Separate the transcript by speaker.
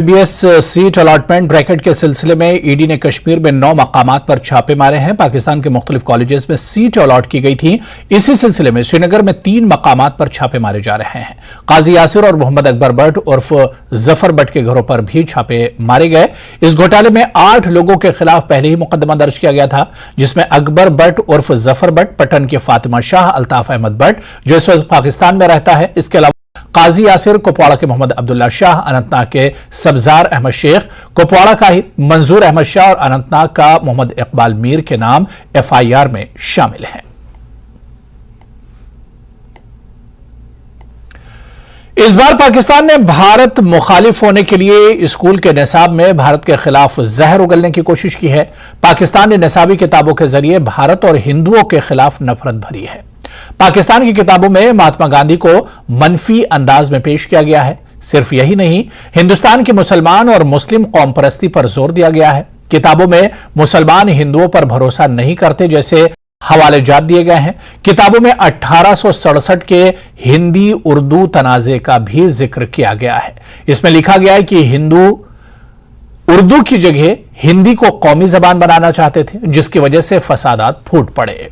Speaker 1: BS seat allotment bracket के सिलसिले में ईडी ने कश्मीर में 9 मकामात पर छापे मारे हैं। पाकिस्तान के मुख्तलिफ कॉलेजेस में सीट अलॉट की गई थी। इसी सिलसिले में श्रीनगर में 3 मकामात पर छापे मारे जा रहे हैं। काजी यासिर और मोहम्मद अकबर बट उर्फ जफर बट के घरों पर भी छापे मारे गए। इस घोटाले में 8 लोगों के खिलाफ पहले ही मुकदमा दर्ज किया गया था, जिसमें अकबर बट उर्फ जफर बट, पटन के फातिमा शाह, अल्ताफ अहमद बट जो इस वक्त पाकिस्तान में रहता है, इसके अलावा काजी यासिर, कुपवाड़ा के मोहम्मद अब्दुल्ला शाह, अनंतनाग के सब्जार अहमद शेख, कुपवाड़ा का ही मंजूर अहमद शाह और अनंतनाग का मोहम्मद इकबाल मीर के नाम एफआईआर में शामिल हैं। इस बार पाकिस्तान ने भारत मुखालिफ होने के लिए स्कूल के निसाब में भारत के खिलाफ जहर उगलने की कोशिश की है। पाकिस्तान ने निसाबी किताबों के जरिए भारत और हिंदुओं के खिलाफ नफरत भरी है। पाकिस्तान की किताबों में महात्मा गांधी को मनफी अंदाज में पेश किया गया है। सिर्फ यही नहीं, हिंदुस्तान के मुसलमान और मुस्लिम कौम परस्ती पर जोर दिया गया है। किताबों में मुसलमान हिंदुओं पर भरोसा नहीं करते जैसे हवाले जात दिए गए हैं। किताबों में 1867 के हिंदी उर्दू तनाजे का भी जिक्र किया गया है। इसमें लिखा गया है कि हिंदू उर्दू की जगह हिंदी को कौमी जबान बनाना चाहते थे, जिसकी वजह से फसादात फूट पड़े।